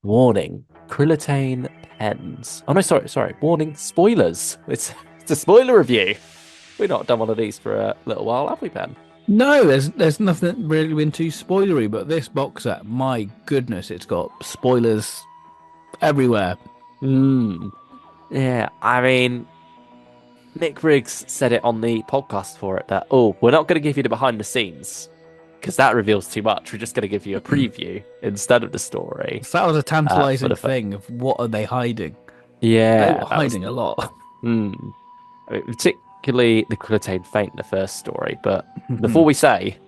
Warning, Krillitane pens. Oh no, sorry. Warning, spoilers. It's a spoiler review. We've not done one of these for a little while, have we, Ben? No, there's nothing really been too spoilery, but this box set, my goodness, it's got spoilers everywhere. Hmm. Yeah, I mean, Nick Riggs said it on the podcast for it that, we're not going to give you the behind the scenes because that reveals too much. We're just going to give you a preview instead of the story. So that was a For tantalizing the thing of what are they hiding? They Yeah, were that was. hiding a lot. Hmm. I mean, particularly the Krillitane Faint, the first story. But before we say,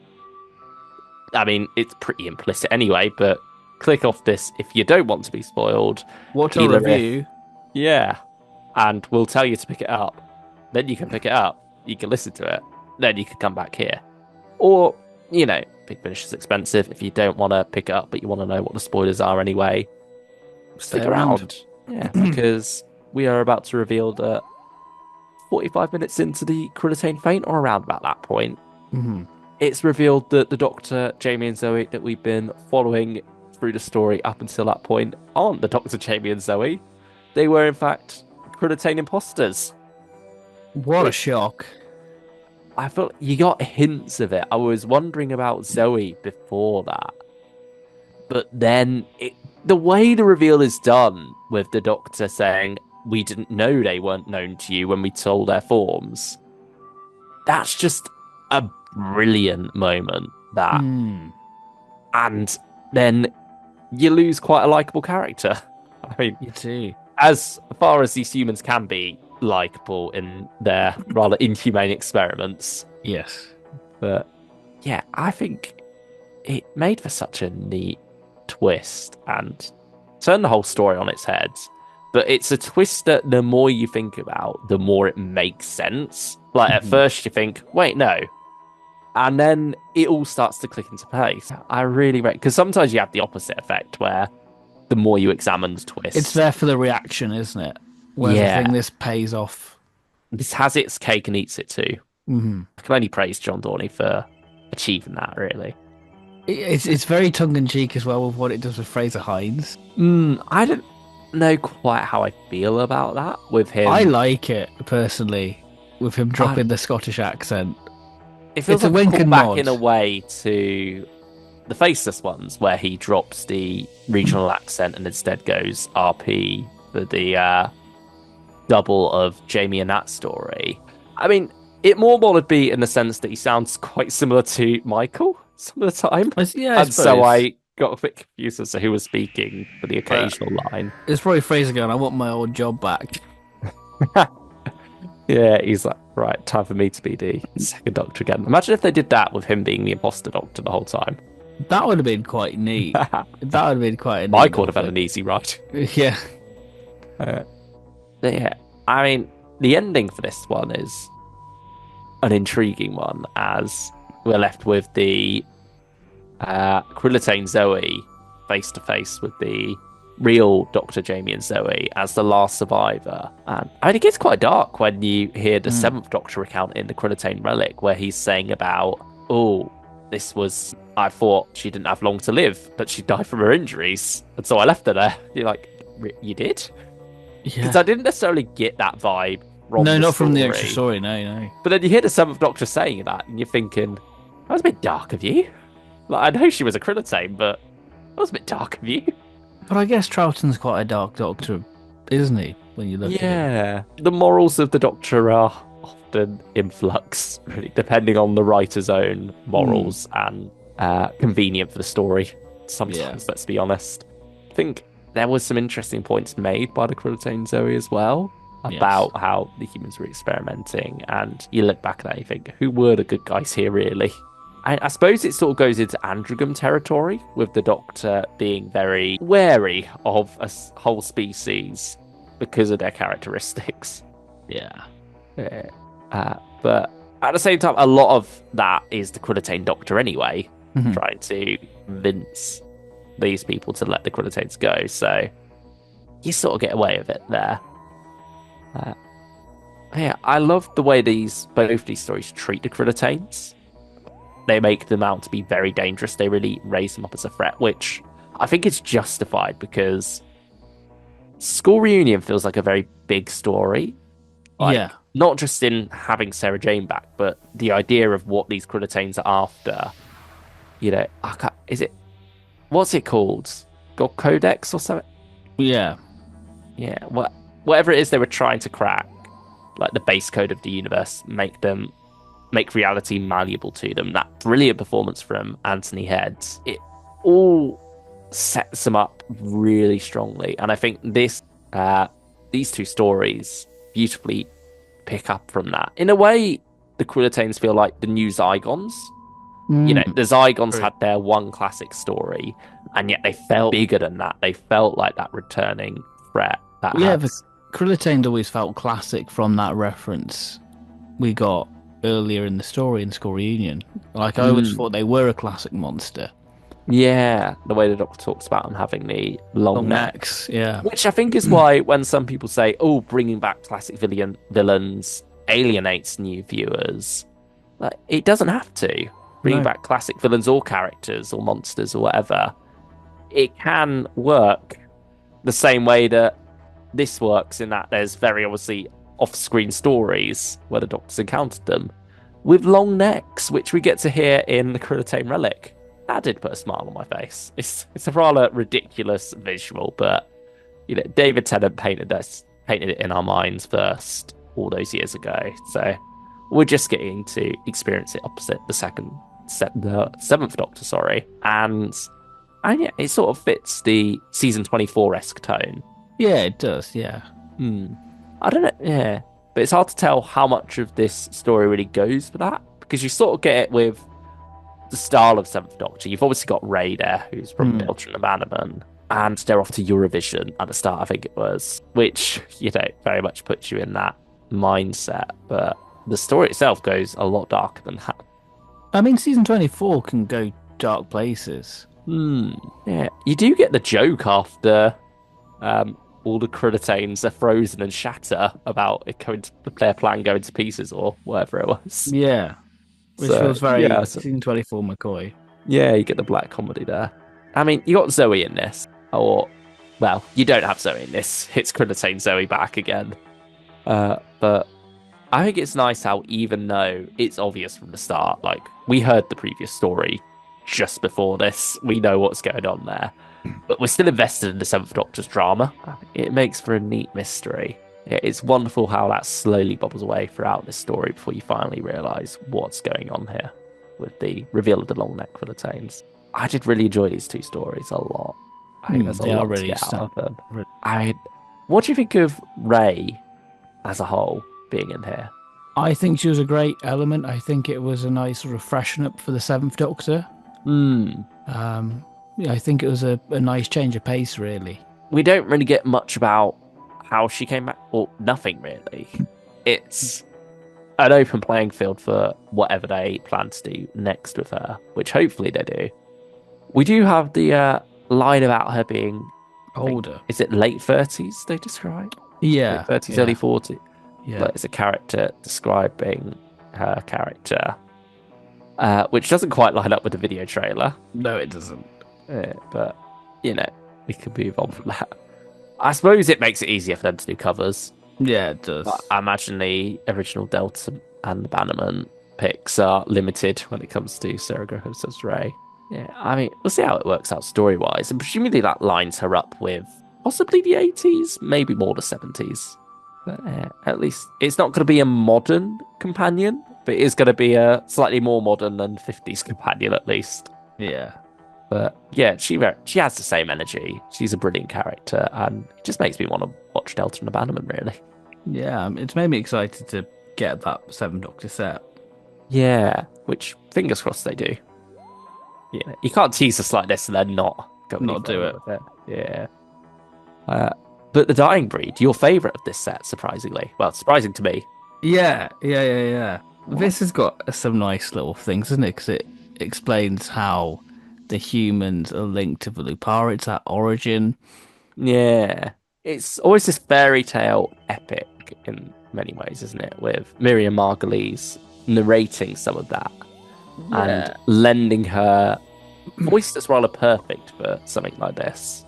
I mean, it's pretty implicit anyway, but click off this if you don't want to be spoiled. Watch our Either if, review. yeah, and we'll tell you to pick it up. Then you can pick it up. You can listen to it. Then you can come back here. Or, Big Finish is expensive. If you don't want to pick it up, but you want to know what the spoilers are anyway, Stay stick around. around. Yeah, because we are about to reveal that 45 minutes into the Krillitane Faint, or around about that point, Mhm. it's revealed that the Doctor, Jamie and Zoe, that we've been following through the story up until that point aren't the Doctor, Jamie and Zoe. They were, in fact, Krillitane imposters. What a Which shock. I felt you got hints of it. I was wondering about Zoe before that. But then the way the reveal is done with the Doctor saying, we didn't know they weren't known to you when we told their forms, that's just a brilliant moment. That. Hmm. And then you lose quite a likable character. I mean, You too. as far as these humans can be likable in their rather inhumane experiments. Yes. But yeah, I think it made for such a neat twist and turned the whole story on its head. But it's a twist that the more you think about, the more it makes sense. Like at Mhm. first you think, wait, no. And then it all starts to click into place. I really because sometimes you have the opposite effect where the more you examine the It's twist, there for the reaction, isn't it? Whereas I think yeah, this pays off. this has its cake and eats it too. Mhm. I can only praise John Dorney for achieving that, really. It's very tongue in cheek as well with what it does with Fraser Hines. I don't know quite how I feel about that with I him. like it personally with him I, dropping the Scottish accent. it feels It's a like a wink and callback in nod. a way to the Faceless ones, where he drops the regional accent and instead goes RP for the double of Jamie and that story. I mean, it more would be in the sense that he sounds quite similar to Michael some of the time. Yeah, I And so suppose. I got a bit confused as to who was speaking for the But occasional line. it's probably Fraser going, I want my old job back. Yeah, he's like, right, time for me to be the second Doctor again. Imagine if they did that with him being the imposter Doctor the whole time. That would have been quite neat. That would have been quite a neat Michael would little have had thing. an easy ride. Yeah. Uh, yeah, I mean, the ending for this one is an intriguing one, as we're left with the Krillitane Zoe face to face with the real Dr. Jamie and Zoe as the last survivor. And I mean, it gets quite dark when you hear the Mm. seventh Doctor account in the Krillitane Relic, where he's saying about, I thought she didn't have long to live, but she died from her injuries. And so I left her there. You're like, you did? Because Yeah. I didn't necessarily get that vibe from No, the not from the extra story. story. No, no. But then you hear the seventh Doctor saying that, and you're thinking, that was a bit dark of you. Like, I know she was a Krillitane, but that was a bit dark of you. But I guess Troughton's quite a dark doctor, isn't he? When you look at him. Yeah. The morals of the Doctor are often in flux, really, depending on the writer's own morals and convenient for the story. Sometimes, Yeah. let's be honest. I think there was some interesting points made by the Krillitane Zoe as well Yes. about how the humans were experimenting, and you look back at that and you think, who were the good guys here, really? I suppose it sort of goes into Androgam territory, with the Doctor being very wary of whole species because of their characteristics. Yeah. Yeah. But at the same time, a lot of that is the Krillitane Doctor anyway, Mhm. trying to convince these people to let the Krillitanes go. So you sort of get away with it there. Uh, yeah, I love the way both these stories treat the Krillitanes. They make them out to be very dangerous. They really raise them up as a threat, which I think it's justified because School Reunion feels like a very big story. Yeah. Like, not just in having Sarah Jane back, but the idea of what these Krillitanes are after. Is it, what's it called? God Codex or something? Yeah. Yeah, whatever it is they were trying to crack, like the base code of the universe, make reality malleable to them. That brilliant performance from Anthony Heads, it all sets them up really strongly. And I think these two stories beautifully pick up from that. In a way, the Krillitanes feel like the new Zygons. Mm. The Zygons True. had their one classic story, and yet they felt bigger than that. They felt like that returning threat that Yeah, the has. Krillitanes always felt classic from that reference we got earlier in the story in School Reunion. Like, I always Mm, thought they were a classic monster. yeah, the way the Doctor talks about them having the long Long neck. necks, yeah. Which I think is why when some people say, "Oh, bringing back classic villains alienates new viewers," like it doesn't have to. Bringing No. back classic villains or characters or monsters or whatever, it can work the same way that this works. In that there's very obviously off-screen stories where the Doctor's encountered them with long necks, which we get to hear in the Krillitane Relic. That did put a smile on my face. It's a rather ridiculous visual, but David Tennant painted it in our minds first all those years ago. So we're just getting to experience it opposite the seventh Doctor, sorry, and yeah, it sort of fits the season 24-esque tone. Yeah, it does, yeah. Hmm. I don't know, yeah, but it's hard to tell how much of this story really goes for that because you sort of get it with the style of Seventh Doctor. You've obviously got Ray there, who's from Mm. Delta and Abandonment, and they're off to Eurovision at the start, I think it was, which, very much puts you in that mindset. But the story itself goes a lot darker than that. I mean, season 24 can go dark places. Hmm. Yeah, you do get the joke after all the Krillitanes are frozen and shatter about it their plan going to pieces or whatever it was. Yeah, which So feels very yeah, season 24 McCoy. yeah, you get the black comedy there. I mean, you got Zoe in this, or well, you don't have Zoe in this. It's Krillitane Zoe back again. But I think it's nice how even though it's obvious from the start, like we heard the previous story just before this, we know what's going on there, but we're still invested in the Seventh Doctor's drama. It makes for a neat mystery. It's wonderful how that slowly bubbles away throughout this story before you finally realise what's going on here with the reveal of the long neck Krillitanes. I did really enjoy these two stories a lot. I think there's a They are lot to really get out of them. really- What do you think of Ray as a whole being in here? I think she was a great element. I think it was a nice sort of freshen up for the Seventh Doctor. Hmm. Yeah, I think it was a nice change of pace, really. We don't really get much about how she came back, or nothing really. It's an open playing field for whatever they plan to do next with her, which hopefully they do. We do have the line about her being, I think, Older. is it late 30s they describe? Yeah. Late 30s, yeah, early 40s. yeah. Like, it's a character describing her character, which doesn't quite line up with the video trailer. No, it doesn't. But, we could move on from that. I suppose it makes it easier for them to do covers. Yeah, it does. But I imagine the original Delta and Abandonment picks are limited when it comes to Sarah Graham-Says Ray. Yeah, I mean, we'll see how it works out story-wise. And presumably that lines her up with possibly the 80s, maybe more the 70s. But at least it's not going to be a modern companion, but it is going to be a slightly more modern than 50s companion at least. Yeah. But yeah, she has the same energy. She's a brilliant character, and it just makes me want to watch Delta and Abandonment, really. Yeah, it's made me excited to get that Seventh Doctor set. Yeah, which fingers crossed they do. Yeah, you can't tease us like this and then not go any Not do further with it. Yeah. But the Dying Breed, your favourite of this set, surprisingly. Well, surprising to me. Yeah. This has got some nice little things, isn't it? Because it explains how the humans are linked to the Lupara. It's that origin. Yeah. It's always this fairy tale epic in many ways, isn't it? With Miriam Margolyes narrating some of that and lending her voice that's rather perfect for something like this.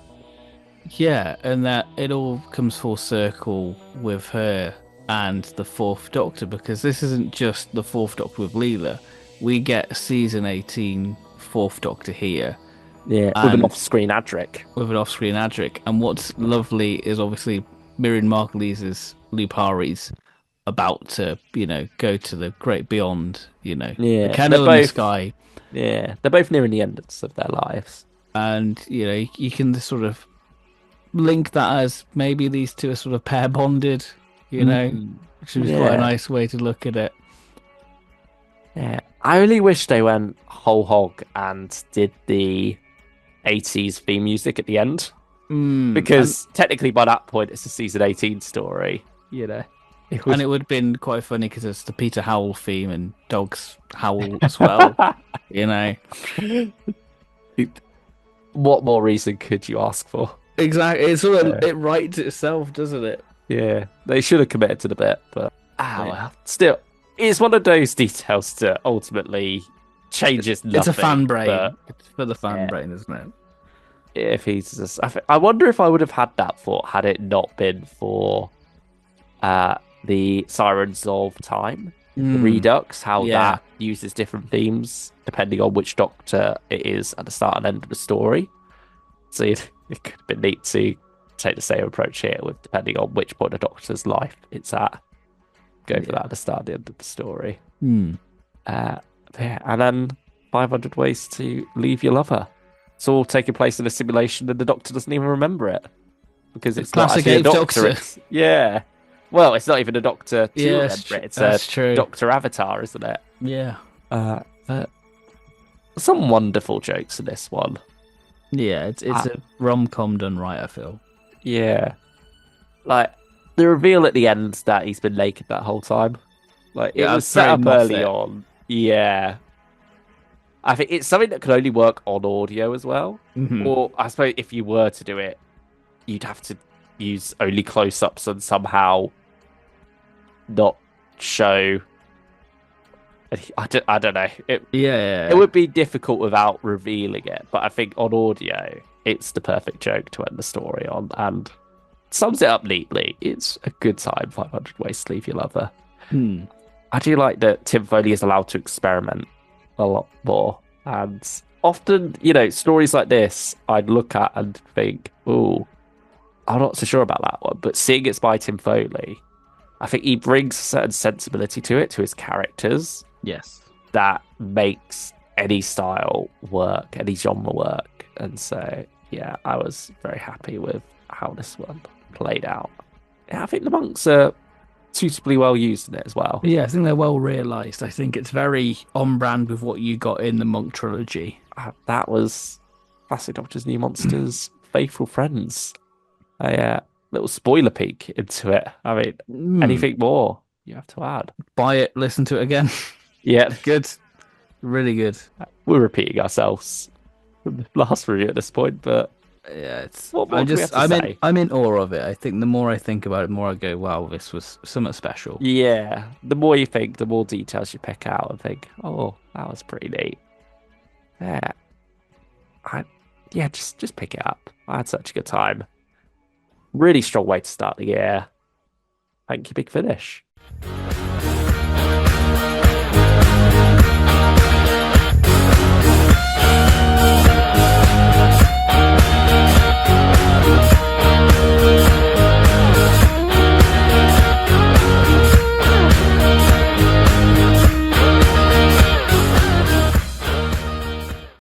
Yeah, and that it all comes full circle with her and the Fourth Doctor because this isn't just the Fourth Doctor with Leela. We get season 18 Fourth Doctor here Yeah, with an and off-screen Adric. with an off-screen Adric. And what's lovely is obviously Miriam Margolyes's Lupari's about to, go to the great beyond, the Yeah, they're kennel in the both. sky. Yeah, they're both nearing the ends of their lives. And, you can sort of link that as maybe these two are sort of pair bonded, Mm, which is quite a yeah, nice way to look at it. yeah. I really wish they went whole hog and did the 80s theme music at the end. And Because technically by that point it's a season 18 story. It and would it would have been quite funny because it's the Peter Howell theme and dogs howl as well, you know. what more reason could you ask for? Exactly, it sort of Yeah. it writes itself, doesn't it? Yeah, they should have committed to the bit, but Yeah. well, still, it's one of those details that ultimately changes It's a nothing. fan But brain. It's for the fan yeah, brain, isn't it? if he's just, I wonder if I would have had that thought had it not been for uh the Sirens of Time, the Mm, Redux, how yeah, that uses different themes depending on which Doctor it is at the start and end of the story. So it could have been neat to take the same approach here with depending on which point of Doctor's life it's at. Go for that yeah. at the start and the end of the story. Mm. Uh, yeah, and then 500 ways to leave your lover. It's all taking place in a simulation, and the Doctor doesn't even remember it because it's not Classic actually a Eighth Doctor. Doctor. It's yeah. Well, it's not even a Doctor to Yeah, remember it. It's a that's true. Doctor avatar, isn't it? Yeah, But some wonderful jokes in this one. yeah. It's Uh, a rom-com done right, I feel. yeah, like the reveal at the end that he's been naked that whole time. Like it Yeah, was that's set very up early Moffat. on. Yeah, I think it's something that can only work on audio as well. Hmm. Or I suppose if you were to do it, you'd have to use only close-ups and somehow not show. I don't know. It Yeah, would be difficult without revealing it, but I think on audio, it's the perfect joke to end the story on and sums it up neatly. It's a good time, 500 Ways to Leave Your Lover. hmm. I do like that Tim Foley is allowed to experiment a lot more. And often, stories like this, I'd look at and think, oh, I'm not so sure about that one. But seeing it's by Tim Foley, I think he brings a certain sensibility to it, to his characters, Yes. that makes any style work, any genre work. And so, yeah, I was very happy with how this one played out. Yeah, I think the monks are suitably well used in it as well. Yeah, I think they're well realized. I think it's very on brand with what you got in the Monk trilogy. That was Classic Doctor's New Monsters, Faithful Friends. A little spoiler peek into it. I mean, Mm. anything more you have to add? Buy it, listen to it again. Yeah, Good. Really good. we're repeating ourselves from the last review at this point, but Yeah, it's what more do we have to say? I'm in awe of it. I think the more I think about it, the more I go, wow, this was something special. Yeah, the more you think, the more details you pick out and think, oh, that was pretty neat. Yeah, I, yeah, just pick it up. I had such a good time. Really strong way to start the year. Thank you, Big Finish.